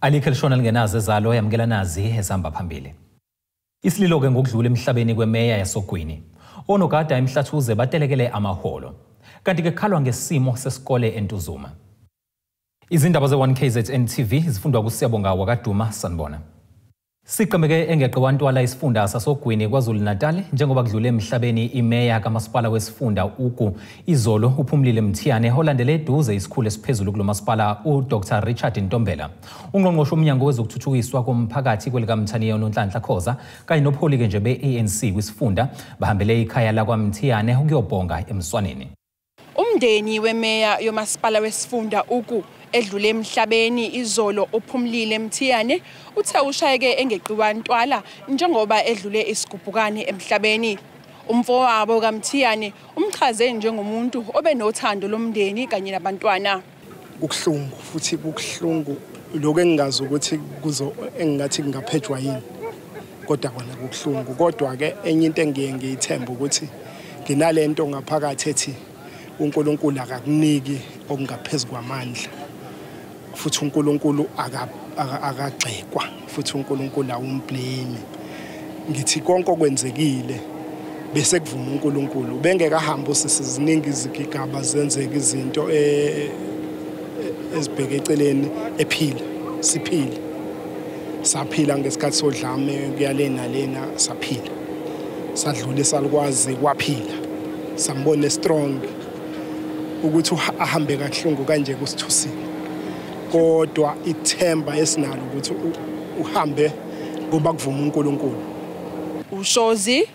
Alikho elishona lingenazo ezalo yamkela nazi ezihamba phambili. Isililo ke ngokudlula emhlabeni kweMeya Yasogwini.Onogada EMHLATHUZE Batelekile amaholo. Kanti ke khalwa ngesimo sesikole eNtuzuma. Izindaba ze1KZNTV zifundwa kuSiyabonga wakaduma sanibona. Siqhemeke engeqe wantwala isifunda saSogwini KwaZulu-Natal njengoba kudlule emhlabeni Imeya kamasipala wesifunda izolo uphumlile Mthiyane olandele eduze isikhulu esiphezulu kulomasipala uDr Richard Ntombela. Ungqongqoshe umnyango wezokuthuthukiswa komphakathi kwelikaMthaniya uNonhlanhla Khoza kanye nopholi ke nje beANC kwisifunda bahambele ikhaya lakwaMthiyane ukuyobonga emswaneni. Umndeni weMeya yomasipala wesifunda edlule emhlabeni izolo uphumlile Mthiyane uthe ushayeke engeqiwa ntwala njengoba edlule isigubhukane emhlabeni. Umfowabo kaMthiyane umchaze njengomuntu obenothando lomndeni kanye nabantwana. Kubuhlungu futhi kubuhlungu lokho engingazi ukuthi engathi kungaphejwa yini. Kodwa kona kubuhlungu kodwa ke enye into engiye ngiyithemba ukuthi nginalento ngaphakathi ethi uNkulunkulu akakuniki okungaphezulu kwamandla. Futhi uNkulunkulu akagxekwa futhi uNkulunkulu awumblame. Ngithi konke okwenzekile bese kuvuma uNkulunkulu bengekahamba usisiziningi izigigaba zenzeka izinto ezibheke eceleni ephila siphila saphila ngesikhathi sodlame kuyalena lena saphila sadlule salikwazi kwaphila sambone strong ukuthi ahambe kahlungu kanje kusithusile. Kodwa ithemba esinalo ukuthi uhambe ngoba kuvuma uNkulunkulu. Ushozi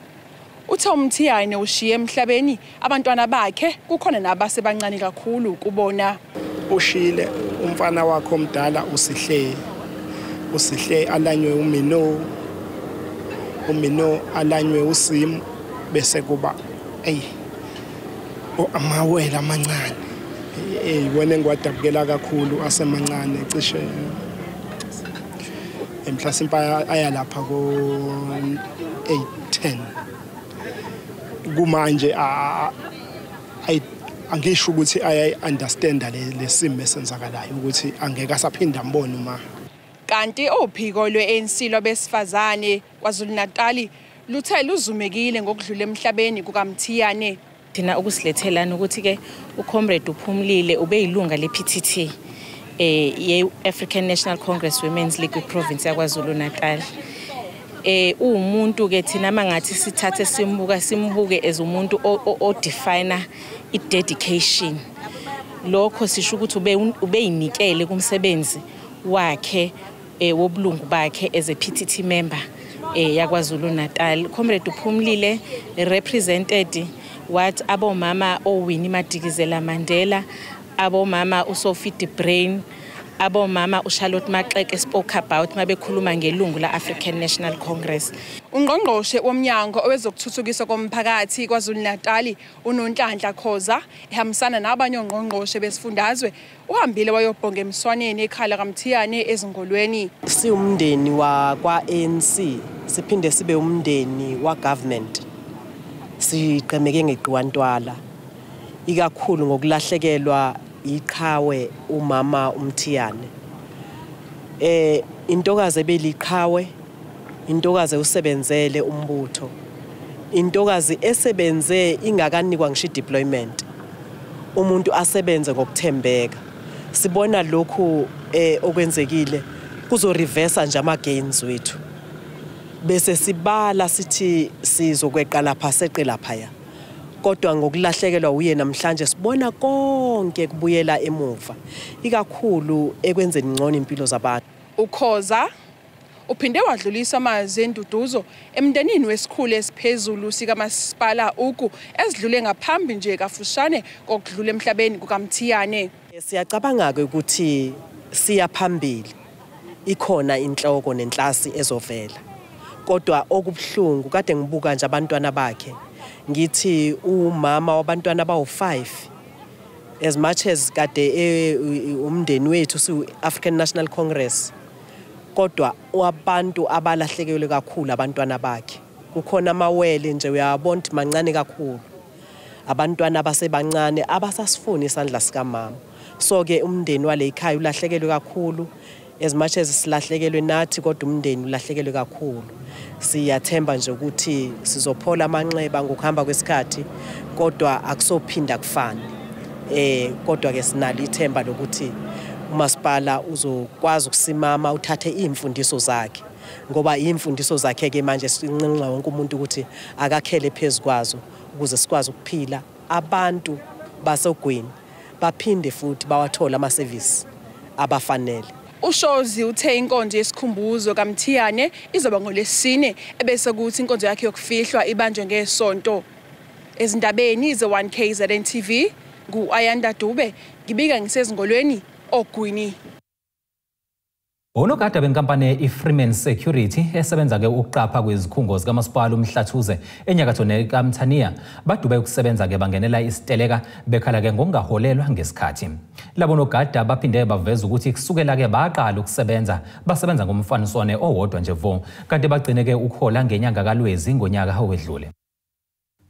uthe uMthiyane ushiye emhlabeni abantwana bakhe kukhona nabasebancane kakhulu kubona. Ushile umfana wakhe omdala usihle alanywe umino alanywe uSim bese kuba amawela amancane. Wena engiwadabukela kakhulu asemancane cishe mhlasimpe aya lapha ko-8-10 kumanje angisho ukuthi understand lesimo esenzakalayo ukuthi angeke asaphinda ambone uma. Kanti ophiko lweANC lwabesifazane KwaZulu-Natal luthe luzumekile ngokudlula emhlabeni kukaMthiyane. Thina ukusilethelana ukuthi ke uComrade uphumlile ubeyilunga lePTT ye-African National Congress Women's League kwiprovince yaKwaZulu-Natal. Umuntu ke thina mangathi sithathe simbuke as umuntu odefine i-dedication. Lokho sisho ukuthi ubeyinikele kumsebenzi wakhe wobulungu bakhe as a PTT member yaKwaZulu-Natal. Comrade uphumlile represented what abomama Winnie Madikizela Mandela, abomama uSophie de Brain, abomama uCharlotte Maxeke spoke about mabekhuluma ngelungu la-African National Congress. Ungqongqoshe womnyango owezokuthuthukiswa komphakathi KwaZulu-Natal uNonhlanhla Khoza ehambisana nabanye ongqongqoshe besifundazwe uhambile wayobhonga emswaneni ekhaya lakaMthiyane ezingolweni. Siwumndeni wakwa-ANC siphinde sibe umndeni wa-government. Siqhemeke ngeqiwa ntwala ikakhulu ngokulahlekelwa iqhawe umama uMthiyane. Intokazi ebeliqhawe, intokazi usebenzele umbutho, intokazi esebenze ingakanikwa ngisho deployment. Umuntu asebenze ngokuthembeka. Sibona lokhu okwenzekile kuzo reverse nje ama gains wethu. Bese sibala sithi sizokweqa lapha seqe lapha. Kodwa ngokulahlekelwa uye namhlanje sibona konke kubuyela emuva ikakhulu ekwenzeni ngcono impilo zabantu. Ukhoza uphinde wadlulisa amazwi enduduzo emndenini wesikhulu esiphezulu sikamasipala ezidlule ngaphambi nje kafushane kokudlula emhlabeni kukaMthiyane. Siyacabanga ke ukuthi siya phambili ikhona inhloko nenhlasi ezovela. Kodwa okubuhlungu kade ngibuka nje abantwana bakhe ngithi umama wabantwana bawu5 as much as kade umndeni wethu si-African National Congress kodwa abantu abalahlekelwe kakhulu abantwana bakhe kukhona amawele nje uyabona ukuthi mancane kakhulu abantwana abasebancane abasasifuni isandla sikamama. So ke umndeni wale ikhaya ulahlekelwe kakhulu as much as silahlekelwe nathi kodwa umndeni ulahlekelwe kakhulu. Siyathemba nje ukuthi sizophola amanxeba ngokuhamba kwesikhathi kodwa akusophinda kufane. Kodwa ke sinalo ithemba lokuthi umasipala uzokwazi ukusimama uthathe imfundiso zakhe ngoba imfundiso zakhe ke manje sinqinqa wonke umuntu ukuthi akakhele phezukwazo ukuze sikwazi ukuphila abantu basogwini baphinde futhi bawathola ama service abafanele. Ushozi uthe inkonzo yesikhumbuzo kaMthiyane izoba ngoLesine ebese kuthi inkonzo yakhe yokufihlwa ibanjwe ngeSonto. Ezindabeni ze1KZNTV ngu-Ayanda Dube ngibika ngisezingolweni ogwini. Onogada benkampani iFreeman Security esebenza ke ukuqapha kwezikhungo zikamasipala uMhlathuze enyakatho neKamthania badube ukusebenza ke bangenela isiteleka bekhala ke ngokungaholelwa ngesikhathi. Labo nogada baphinde baveza ukuthi kusukela ke baqala ukusebenza basebenza ngomfaniswane owodwa nje vo kanti bagcine ke ukuhola ngenyanga kaLwezi ngonyaka owedlule.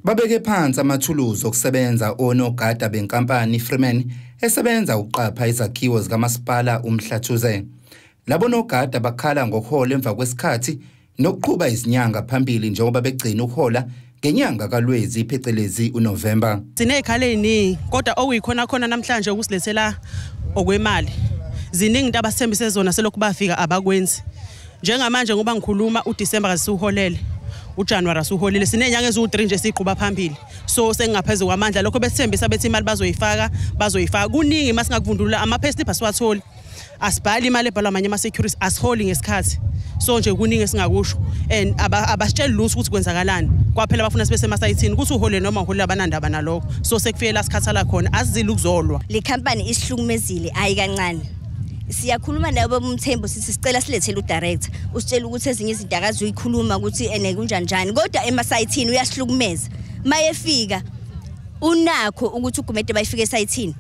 Babeke phansi amathuluzi okusebenza onogada benkampani iFreeman esebenza ukuqapha izakhiwo zikamasipala uMhlathuze. Labo nogada bakhala ngokuhola emva kwesikhathi nokuqhubha izinyanga phambili njengoba begcina ukuhola ngenyanga kaLwezi phecelezi uNovember. Sinezikhala eziningi kodwa okuyikhona khona namhlanje ukusilethela okwemali. Ziningi into abasithembise zona selokhu bafika abakwenzi. Njengamanje ngoba ngikhuluma uDisemba kasuholele. uJanuary asuholile sinenyanga ezu3 nje siqhuba phambili so sengaphezulu kwamandla lokho besithembisa bethi imali bazoyifaka kuningi masingakuvundulula ama-payslip asiwatholi asibhali imali ebhalwa amanye ama-securities asiholi ngesikhathi so nje kuningi esingakusho and abasitsheli lutho ukuthi kwenzakalani kwaphela bafuna sibe semasayithini ukuthi uhole noma uholela abanandaba nalokho so sekufiyela sikhathala khona azizile ukuzolwa le company isihlukumezile ayi kancane. Siyakhuluma nawe bomthembo sithi sicela silethele udirector usitshela ukuthi ezinye izinto akazoyikhuluma ukuthi ene kunjani njani kodwa emasayithini uyasihlukumeza mayefika unakho ukuthi ugumede bayifike esayithini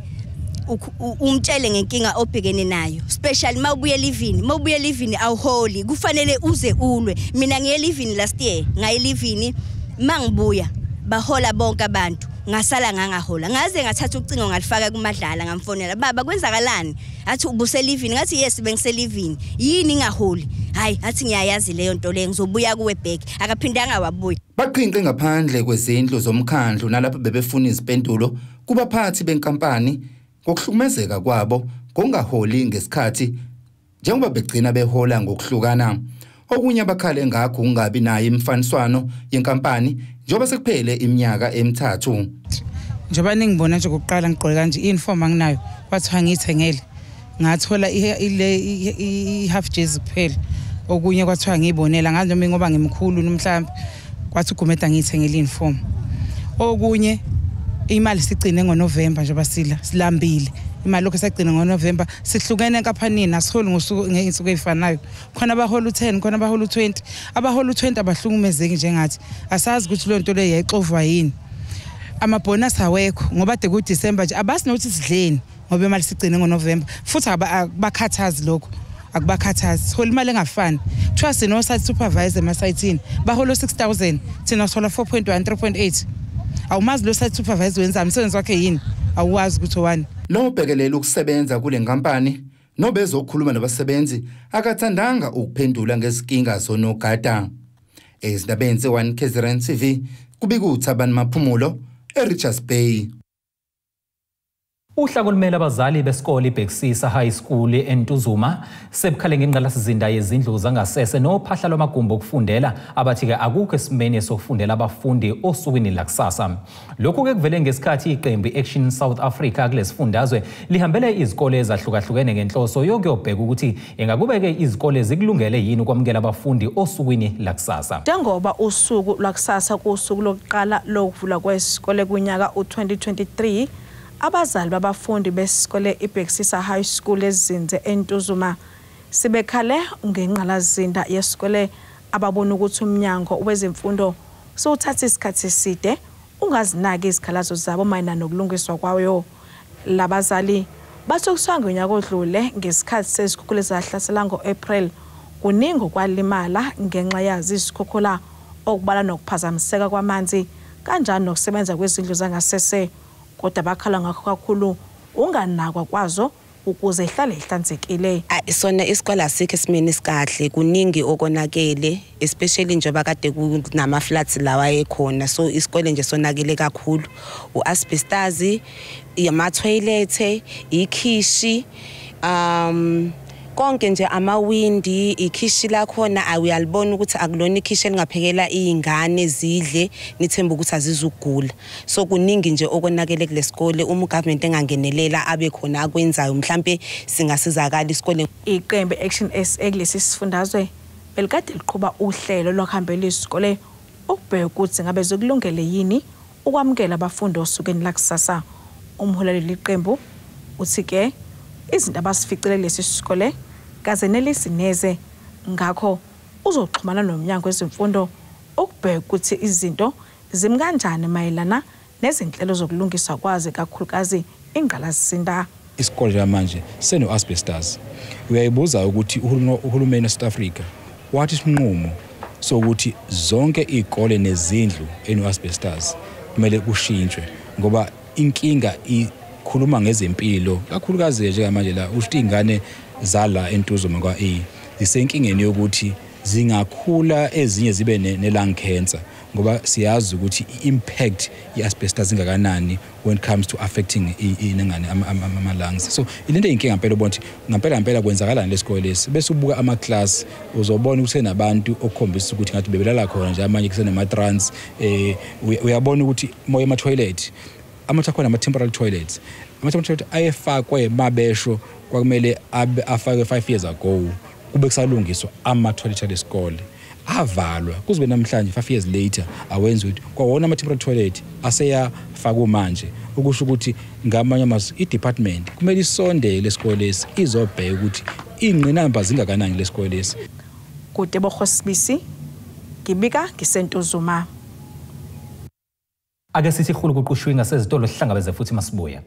umtshele ngenkinga obhekene nayo special mawubuye livini awuholi kufanele uze ulwe mina ngiye livini last year ngaye livini mangibuya bahola bonke abantu ngasala ngangahola ngaze ngathatha ucingo ngalifaka kumadlala ngamfonela baba kwenzakalani athi ubuse livini ngathi yes bengise livini yini ngaholi hayi athi ngiyayazi leyo nto le ngizobuya kuwe back akaphindanga wabuya baqhinqe ngaphandle kwezindlu zomkhandlu nalapho bebefuna izimpendulo kubaphathi benkampani ngokuhlukumezeka kwabo ngongaholi ngesikhathi njengoba begcina behola ngokuhlukana okunye abakhale ngakho ungabi nayo imfaniswano yenkampani njengoba sekuphele iminyaka emithathu njengoba ningibona nje ukuqala ngiqoke kanje uniform anginayo kwathiwa ngiyithengele ngathola ile half jersey kuphela okunye kwathiwa ngiyibonela ngaze noma ngoba ngimkhulu nomhlambi kwathi ugumeda ngiyithengele uniform okunye imali sigcine ngoNovember njengoba silambile imali lokho sagcina ngoNovember sihlukene enkampanini asiholi ngezinsuku ezifanayo khona abahola u10 khona abahola u20 abahola u20 abahlukumezeki njengathi asazi ukuthi le nto le yayixovwa yini amabonus awekho ngoba de kuDisember nje abasinokuthi sidleni ngoba imali sigcine ngoNovember futhi abakhathazi lokho akubakhathazi sihola imali engafani kuthiwa sino site supervisor emasayithini bahola 6000 thina sola 4.1 3.8 awumazi lo site supervisor wenza umsebenzi wakhe yini awazi ukuthi wani lo bhekelela ukusebenza kule nkampani nobezokhuluma nabasebenzi akathandanga ukuphendula ngezinkinga zonogada ezindabeni ze1KZNTV kubika uThabani Maphumulo eRichards Bay. Uhlaka olumela abazali besikole iBhekisisa High School eNtuzuma sebukhale ngenqalasizinda yezindlu zangasese nophahla lwamagumbi okufundela abathi ke akukho esimeni sokufundela abafundi osukwini lakusasa. Lokhu ke kuvele ngesikhathi iqembu Action South Africa kulesifundazwe lihambele izikole ezahlukahlukene ngenhloso yokuyobheka ukuthi engakubeke izikole zikulungele yini ukwamukela abafundi osukwini lakusasa. Njengoba usuku lakusasa kusuku lokuqala lokuvula kwesikole kunyaka u2023 abazali babafundi besikole iBhekisisa High School ezinze eNtuzuma sibekhale ngenqalazinda yesikole ababona ukuthi umnyango wezemfundo sowuthatha isikhathi eside ungazinaki izikhalazo zabo mayina nokulungiswa kwayo. Labazali bathokuswa ngonyaka odlule ngesikhathi sezikhukhula ezahlasela ngoApril kuningi kwalimala ngenxa yazi isikhukhula okubala nokuphazamiseka kwamanzi kanjani nokusebenza kwezindlu zangasese kodwa bakhala ngakho kakhulu unganakwa kwazo ukuze ihlale ihlanzekile. Sona isikole asikho esimeni isikahle, kuningi okonakele, especially njengoba kade kunama floods lawa ekhona, so isikole nje sonakele kakhulu. Uasbestos, ama toilet, ikhishi, konke nje amawindi, ikhishi la khona awuyalibona ukuthi akulona ikhishi elingaphekela izingane zidle nithemba ukuthi azizugula. So kuningi nje okonakele kulesikole, uma ugovernment engangenelela abe khona akwenzayo mhlambe singasizakala isikole. Iqembu Action SA kulesi sifundazwe belikade liqhuba uhlelo lokuhambela isikole ukubheka ukuthi ngabe zokulungele yini ukwamukela abafundi osukeni lakusasa. Umholi liqembu uthi ke izinto abasificile lesi sikole kazenelisi neze, ngakho uzoxhumana nomnyango wezemfundo ukubheka ukuthi izinto zimi kanjani mayelana nezinhlelo zokulungiswa kwazi kakhulukazi ingqalasisinda. Isikole manje seno asbestos. Uyayibuza ukuthi uhulumeni South Africa wathi isinqumo sokuthi zonke izikole nezindlu eno asbestos kumele kushintshwe ngoba inkinga ikhuluma ngezempilo kakhulukazi nje manje la uthi ingane zala entuzuma kwa zisenkingeni yokuthi zingakhula ezinye zibe ne-lung cancer ngoba siyazi ukuthi i-impact ye-asbestos ingakanani when it comes to affecting inengane ama-lungs. So ilento inkinga ngempela ubona ukuthi ngempela kwenzakalani lesikole lesi bese ubuka ama-class uzobona ukuthi nabantu okukhombisa ukuthi ngathi bebelala khona nje amanye kusenama-trans uyabona ukuthi moya ama-toilet amathakho nama-temporary toilets ama-temporary ayefakwe mabesho kwakumele afake 5 years ago kube kusalungiswa ama-toilet lesikole avalwa kuzibe namhlanje 5 years later awenzi ukuthi kwawona ama-temporary toilet aseyafakwa manje ukusho ukuthi ngamanye amazwi i-department kumele isondele lesikole lesi izobheka ukuthi ingqinamba zingakanani lesikole lesi. Kude bokhosibisi ngibika ngisentuzuma. Ake sithi khulu kuqushwe ngasezitolo sihlangabeze futhi masibuya.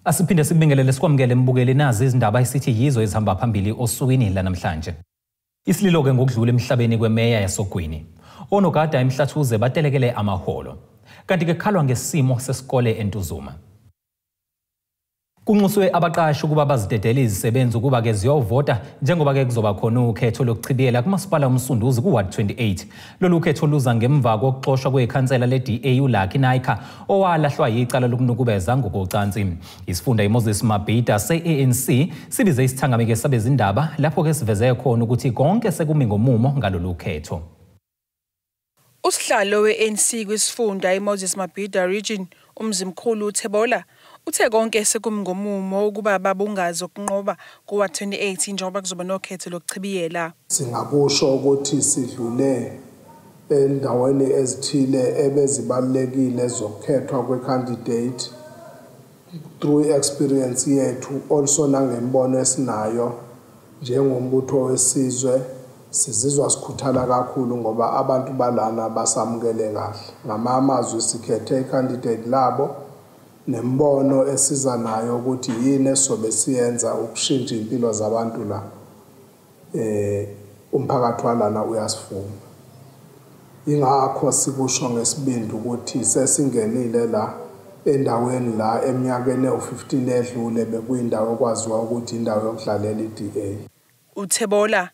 Asiphinde sibingelele sikwamukele embukeli nazi izindaba esithi yizo ezihamba phambili osukwini la namhlanje. Isililo ke ngokudlula emhlabeni kwemeya Yasogwini. Onogada EMHLATHUZE batelekile amaholo. Kanti ke khalwa ngesimo sesikole eNtuzuma. Kunxuswe abaqashi ukuba bazidedele izisebenzi ukuba ke ziyovota njengoba ke kuzoba khona ukhetho lokuchibiyela kumasipala umsunduzi kuward 28. Lolu khetho luza ngemva kokuxoshwa kwekhansela le-DA uLucky Naika owalahlwa yicala lokunukubeza ngokocansi. Isifunda iMoses Mabhida se-ANC sibize isithangamike sabezindaba lapho ke siveze khona ukuthi konke sekumi ngomumo ngalolu khetho. Usihlalo we-ANC kwisifunda iMoses Mabhida region umzimkhulu uThebola uthe konke sekumngomumo ukuba babungazo kunqoba kuwa 2018 njengoba kuzoba nokhetho lokuchibiyela. Singakusho ukuthi sidlule endaweni ezithile ebezibalekile zokukhethwa kwecandidate through experience yethu also nangembono esinayo njengombutho wesizwe sizizwa sikhuthala kakhulu ngoba abantu balana basamukele kahle ngamamazwi sikhethe icandidate labo nembono esiza nayo ukuthi yini esobe siyenza ukushintsha impilo zabantu la umphakathi walana uyasifuna. Ingakho sikusho ngesibindi ukuthi sesingenile la endaweni la eminyakeni u15 edlule bekuyindawo okwaziwa ukuthi indawo yokudlalela iDA. uThebola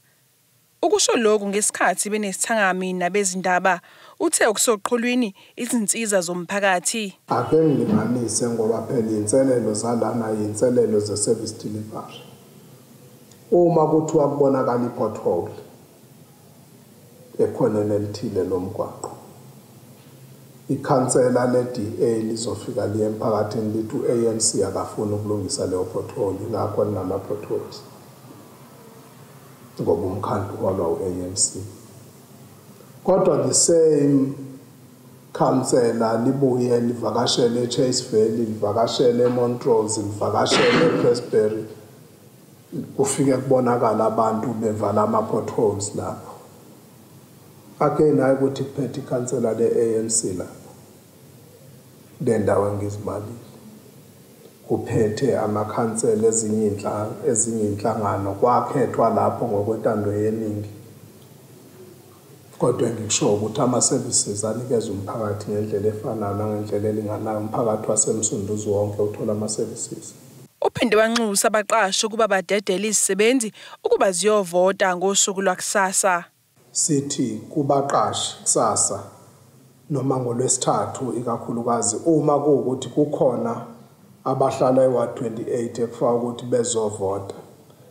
ukusho lokhu ngesikhathi benesithangami nabezindaba uthe ukusoqhulwini izinsiza zomphakathi. Ake ngilinganise ngoba phela inselelo zalana inselelo ze-service delivery. Uma kuthiwa kubonakala i-pothole ekhoneni elithile lomgwaqo, ikhansela le-DA lizofika liye emphakathini lithi u-ANC akafuni ukulungisa leyo pothole, ngakho linama-potholes ngoba umkhandlu walwa u-ANC. Kodwa the same councillor libuye livakashele eChase Valley, livakashele eMontrose, livakashele ePressbury, kufike kubonakala abantu bevala ama-potholes lapho. Ake naye ukuthi kuphethe ikhansela le-ANC lapho lendawo engizibalile, kuphethe amakhansela ezinye inhlangano kwakhethwa lapho ngokwentando yeningi. kodwa ngikusho ukuthi ama-services anikeza umphakathi ngendlela efanayo nangendlela elinganayo. Umphakathi wasemsunduzi wonke uthola ama-services. Uphinde wanxusa abaqashi ukuba badedele izisebenzi ukuba ziyovota ngosuku lwakusasa. Sithi kubaqashi kusasa noma ngolwesithathu ikakhulukazi uma kuwukuthi kukhona abahlala eWard 28 ekufaka ukuthi bezovota,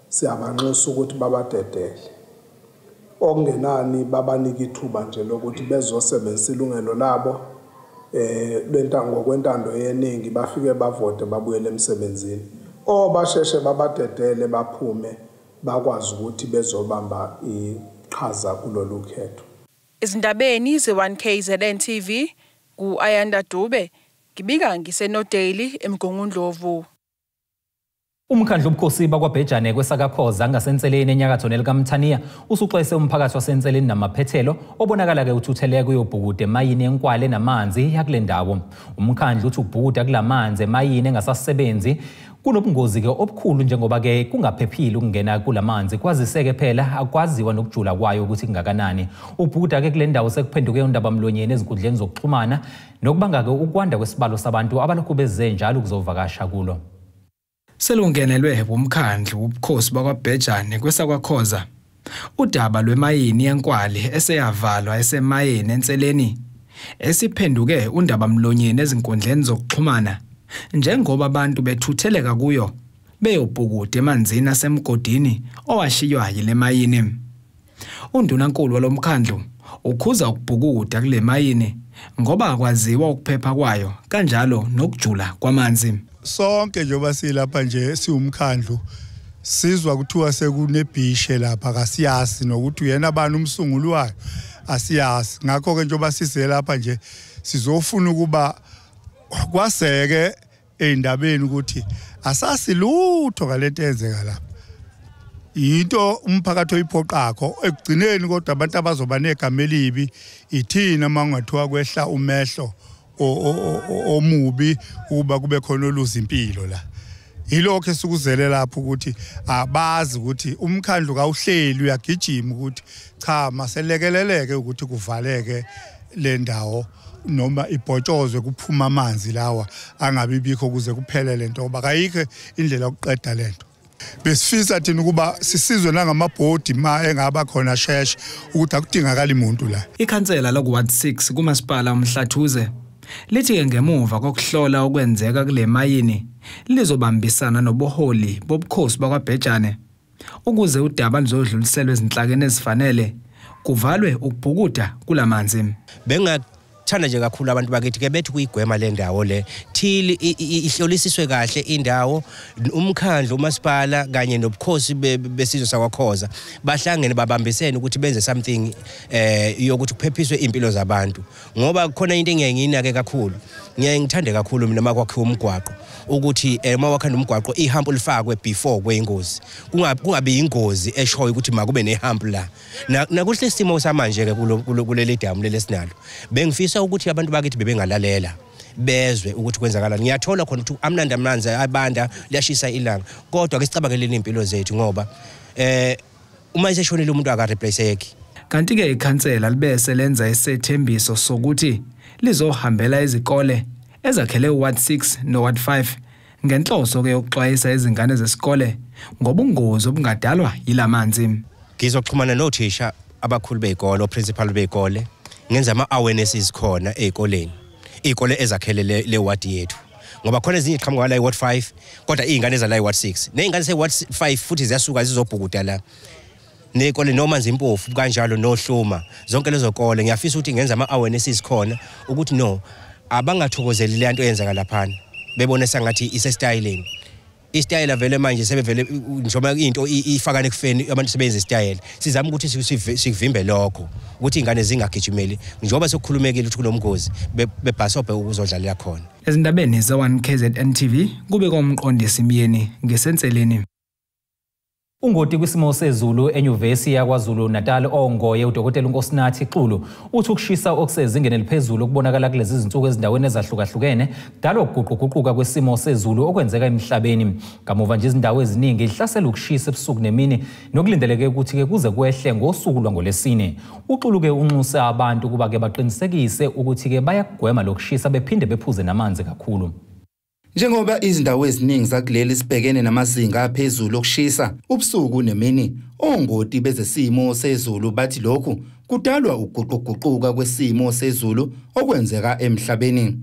siyabanxusa ukuthi babadedele. Okungenani babanike ithuba nje lokuthi bezosebenzisa ilungelo labo ngokwentando yeningi bafike bavote babuyele emsebenzini. Basheshe babadedele baphume bakwazi ukuthi bezobamba iqhaza kulolu khetho. Izindabeni ze1KZNTV ku-Ayanda Dube, ngibika ngiseNodaily eMgungundlovu. Umkhandlu ubukhosi bakwaBhejane kwesakakhoza ngasenseleni enyakatho nelikaMthaniya usuxwayise umphakathi wasenseleni namaphethelo obonakala ke uthuthele kuyobhukuda emayini enkwale namanzi yakule ndawo. Umkhandlu uthi ubhukuda kulamanzi emayini engasasebenzi kunobungozi ke obukhulu njengoba ke kungaphephile ukungena kulamanzi kwaziseke phela akwaziwa nokujula kwayo ukuthi kungakanani. Ubhukuda ke kule ndawo sekuphenduke undabamlonyeni ezinkundleni zokuxhumana nokubanga ke ukwanda kwesibalo sabantu abalokhu beze njalo ukuzovakasha kulo. Selungenelwe umkhandlu ubukhosi bakwaBhejane kwesakakhoza. Udaba lwemayini yenkwali eseyavalwa esemayini enseleni esiphenduke undabamlonyeni ezinkundleni zokuxhumana njengoba abantu bethutheleka kuyo beyobhukuda emanzini asemgodini owashiywa yile mayini. Undunankulu walomkhandlu ukhuza ukubhukuda kule mayini ngoba akwaziwa ukuphepha kwayo kanjalo nokujula kwamanzi. Sonke njengoba silapha nje siwumkhandlu sizwa kuthiwa sekunebhishe lapha akasiyazi nokuthi uyena abantu umsunguli wayo asiyazi. Ngakho ke njengoba siselapha nje sizofuna ukuba kwaseke endabeni ukuthi asasi lutho ngalento enzeka lapha. Into umphakathi oyiphoqakho ekugcineni kodwa abantu abazoba negama elibi ithina mangathiwa kwehla umehlo omubi uba kube khona oluza impilo la. Yilokho esukuzele lapho ukuthi abazi ukuthi umkhandlu kawuhleli uyagijima ukuthi cha maselekeleleke ukuthi kuvaleke le ndawo noma ibhotshozwe kuphuma amanzi lawa angabi bikho kuze kuphele lento ngoba kayikho indlela yokuqeda lento. Besifisa thina ukuba sisizwe nangamabhodi ma engaba khona sheshe ukuthi akudingakala umuntu la. Ikhansela lokuWard 6 kumasipala uMhlathuze lithi ngemuva kokuhlola okwenzeka kule mayini lizobambisana nobuholi bobukhosi bakwaBhejane ukuze udaba luzodluliselwe ezinhlakeni ezifanele kuvalwe ukubhukuda kulamanzi. Bengathanda nje kakhulu abantu bakithi ke bethi kuyigwema le ndawo le thili ihlolisiswe kahle indawo umkhandlu umasipala kanye nobukhosi besizwe sakwaKhoza bahlangene babambisene ukuthi benze something yokuthi kuphephiswe impilo zabantu ngoba khona into engiyayinake kakhulu ngiyayithande kakhulu mina makwakhiwa umgwaqo ukuthi mawakhanda umgwaqo ihampu lifakwe before kweingozi kungabe ingozi eshoyo ukuthi makube nehampu la nakuhle isimo samanje ke kuleli damu lesinalo bengifisa ukuthi abantu bakithi bebengalalela bezwe ukuthi kwenzakalani. Ngiyathola khona ukuthi amnandi abanda liyashisa ilanga kodwa ke sicabangelele impilo zethu ngoba uma iseshonile umuntu akareplaceeki. Kanti ke ikhansela libese lenza isethembiso sokuthi lizohambela izikole ezakhele uWard 6 noWard 5 ngenhloso ke yokuxwayisa izingane zesikole ngobungozi obungadalwa yilamanzi. Ngizoxhumana nothisha abakhulu bezikole oprincipal bezikole ngenza ama-awarenesses khona ezikoleni izikole ezakhele le ward yethu ngoba khona ezinye iqhamuka la iWard 5 kodwa izingane ezala iWard 6 nezingane zeWard 5 futhi ziyasuka zizobhukuda la nezikole noma Nzimpofu kanjalo noHluma zonke lezo kole ngiyafisa ukuthi ngenza ama-awarenesses khona ukuthi no abangathokozeli le nto yenzeka lapha bebone sengathi isestyleni istyle vele manje sebevele njengoba into ifakane ekufeni abantu sebenza istyle sizama ukuthi sikuvimbe lokho ukuthi ingane zingagijimeli njengoba sekukhulumekile ukuthi kunomgozi bebhasobhe ukuzodlalela khona. Ezindabeni ze1KZNTV kube komqondisi Myeni ngesenseleni. Ungoti kwisimo sezulu eNyuvesi yaKwaZulu Natal ongoye uDokotela uNkosinathi Xulu uthi ukushisa okusezingeni eliphezulu okubonakala kulezi izinsuku ezindaweni ezahlukahlukene dalo ukuguquguquka kwesimo sezulu okwenzeka emhlabeni. Kamuva nje izindawo eziningi ihlasela ukushisa ebusuku nemini nokulindeleke ukuthi ke kuze kwehle ngosuku lwangolesine. uXulu ke unxusa abantu kuba ke baqinisekise ukuthi ke bayagwema lokushisa bephinde bephuze namanzi kakhulu. Njengoba izindawo eziningi zakuleli sibhekene namazinga aphezulu okushisa ubusuku nemini, ongoti bezesimo sezulu bathi lokhu kudalwa ukuguquguquka kwesimo sezulu okwenzeka emhlabeni.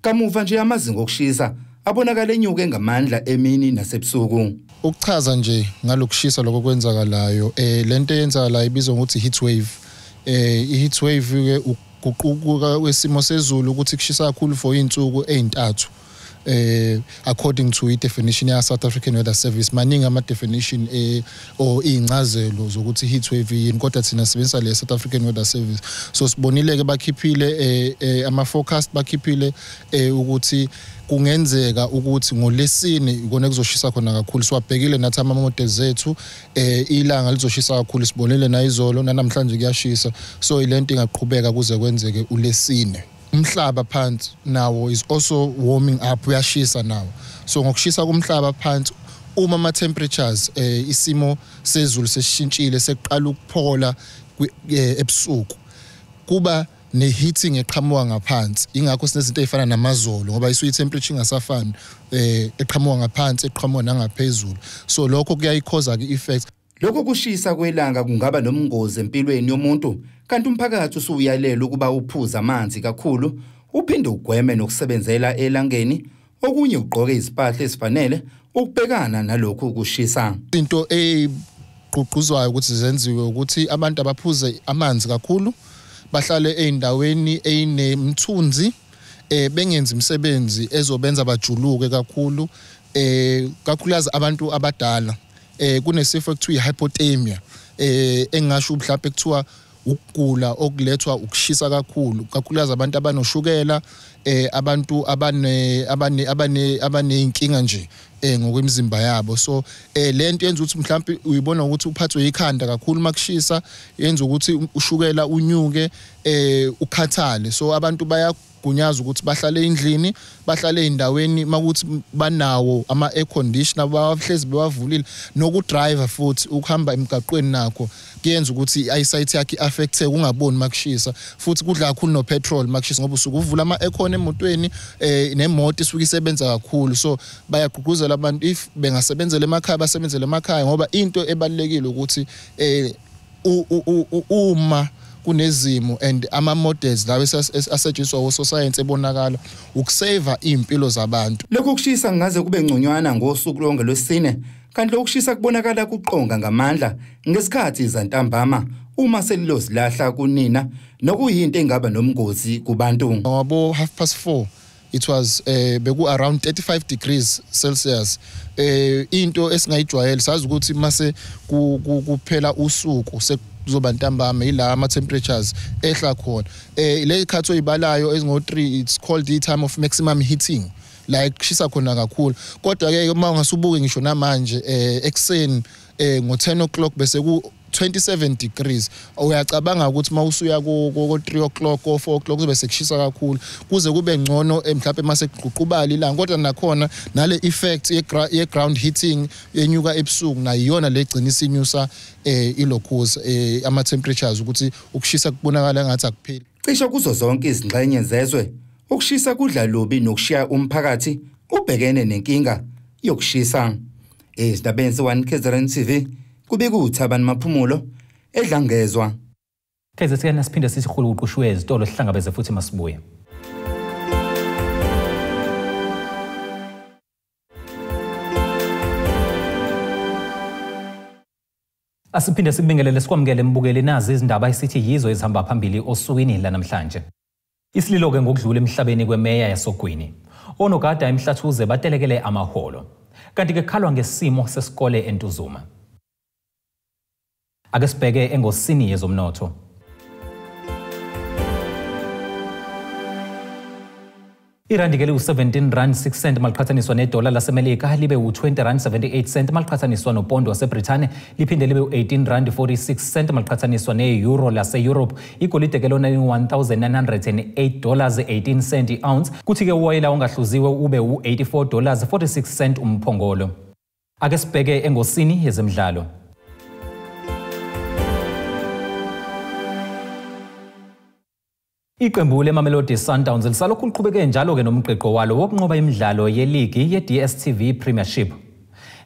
Kamuva nje amazinga okushisa abonakala enyuke ngamandla emini nasebusuku. Ukuchaza nje ngalokushisa lokho kwenzakalayo, lento eyenzakalayo ibizwa ngokuthi heat wave. I-heat wave ke ukuguquguka kwesimo sezulu ukuthi kushisa kakhulu for izinsuku ezintathu. According to the definition ya South African Weather Service, maningi ama definition or incazelo zokuthi heat wave yini, kodwa thina sibenzisa le South African Weather Service. So sibonile ke bakhiphile ama forecast bakhiphile ukuthi kungenzeka ukuthi ngolesine ikona kuzoshisa khona kakhulu. So abhekile nathi ama models zethu ilanga lizoshisa kakhulu, sibonile na izolo namhlanje kuyashisa. So ilento ingaqhubeka kuze kwenzeke ulesine. Umhlaba phansi nawo is also warming up, uyashisa nawo. So ngokushisa kumhlaba phansi uma ama temperatures isimo sezulu seshintshile seqala ukuphola ebusuku, kuba ne-heating eqhamuka ngaphansi. Ingakho sinezinto ezifana namazolo ngoba isuyi temperature ingasafani eqhamuka ngaphansi eqhamuka nangaphezulu. So lokho kuyayikhoza ke effect. Lokho kushisa kwelanga kungaba nomngozi empilweni yomuntu, kanti umphakathi usuyalela ukuba uphuza amanzi kakhulu, uphinde ugweme nokusebenzela elangeni, okunye ugqoke izipahla ezifanele ukubhekana nalokho kushisa. Into egqugquzwayo ukuthi zenziwe ukuthi abantu abaphuze amanzi kakhulu, bahlale eindaweni ezinemthunzi, bengenza imisebenzi ezobenza bajuluke kakhulu, kakhulukazi abantu abadala. Kunesifo ekuthiwa hypothermia, engasho mhlawumbe kuthiwa ukugula okulethwa ukushisa kakhulu, kakhulukazi abantu abanoshukela, abantu abaneyinkinga nje ngokwemizimba yabo. So lento yenza ukuthi mhlawumbe uyibona ukuthi uphathwe ikhanda kakhulu makushisa, yenza ukuthi ushukela unyuke, ukhathale. So abantu bayagunyazwa ukuthi bahlale endlini, bahlale endaweni makuthi banawo ama air conditioner, bahlezi bewavulile, nokudriver futhi ukuhamba emgaqweni nakho kuyenza ukuthi eyesight yakhe affected, ungaboni makushisa, futhi kudla kakhulu no petrol makushisa ngoba usuke uvula ama aircon emotweni, nemoto isuke isebenza kakhulu. So bayagqugquzela abantu if bengasebenzela emakhaya basebenzele emakhaya, ngoba into ebalekile ukuthi uma kunezimo and ama models lawo asetshenziswa ososcience ebonakala ukusave impilo zabantu. Lokho kushisa ngaze kube ngconywana ngosuku lonke lwesine, kanti lokushisa kubonakala kuqonga ngamandla ngesikhathi zantambama uma selilozilahla kunina, nokuyinto engaba nomngozi kubantu. Ngabo 4:30 it was beku around 35 degrees Celsius. Into esingayijwayele sazi ukuthi mase kuphela usuku kuzoba ntambama ila ama temperatures ehla khona. Le khatho ibalayo ezingo3, it's called the time of maximum heating, like kushisa khona kakhulu. Kodwa ke uma ungasubuke ngisho namanje ekseni ngo10 o'clock bese ku 27 degrees, uyacabanga ukuthi mawusuya ko 3 o'clock or 4 o'clock kube sekushisa kakhulu, kuze kube ngcono mhlawumbe mase kuququbala ilanga. Kodwa nakhona nale effect ye ground heating yenyuka ebusuku nayiyona legcina isinyusa ilokhuza ama temperatures ukuthi ukushisa kubonakala ngathi akupheli. Cishe kuzo zonke izingxenye zezwe ukushisa kudla lobi nokushiya umphakathi ubhekene nenkinga yokushisa. Ezindabeni ze1KZNTV kubika uThabani Maphumulo edlangezwa. KZN siphinde sithi khulu uqhushiwe ezitolo sihlangabeze futhi masibuye. Asiphinde sibingelele sikwamukele embukeli nazi izindaba esithi yizo ezihamba phambili osukwini la namhlanje. Isililo ke ngokudlula emhlabeni kweMeya Yasogwini. Onogada EMHLATHUZE batelekile amaholo. Kanti ke khalwa ngesimo sesikole eNtuzuma. Ake sibheke engosini yezomnotho. Irandi ke u-17.06 maliqhathaniswa nedola lasemelika libe u-20.78 maliqhathaniswa nopondo waseBrithane liphinde libe u-18.46 maliqhathaniswa ne-euro lase-Europe. Igolide ke lona $1,908.18 i-ounce, kuthi ke uwoyela ongahluziwe ube u-$84.46 umphongolo. Ake sibheke engosini yezemidlalo. Iqembu leMamelodi Sundowns lisalokhu liqhubeke njalo ke nomqiqo walo wokunqoba imidlalo yeligi ye-DStv Premiership.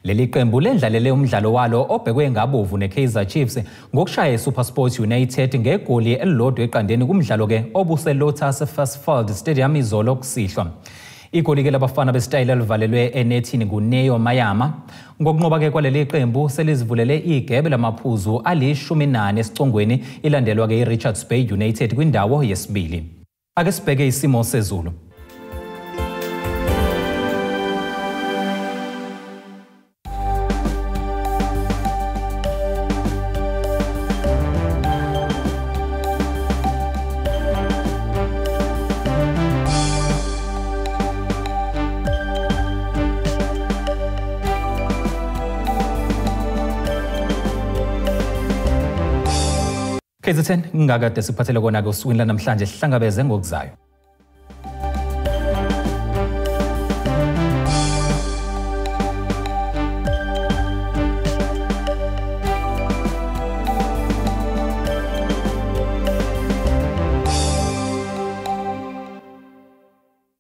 Leli qembu lendlalele umdlalo walo obhekwe ngabovu neKaizer Chiefs ngokushaya iSuperSport United ngegoli elilodwa eqandeni kumdlalo ke obuseLotus Versfeld Stadium izolo kusihlwa. Igoli ke labafana besitayile elivalelwe enethini nguNeo Mayama. Ngokunqoba ke kwaleli qembu selizivulele igebe lamaphuzu ali-14 esicongweni ilandelwa ke iRichards Bay United kwindawo yesibili. Ake sibheke isimo sezulu. KZN ngingakade siphathele kona ke usukwini lanamhlanje sihlangabeze ngokuzayo.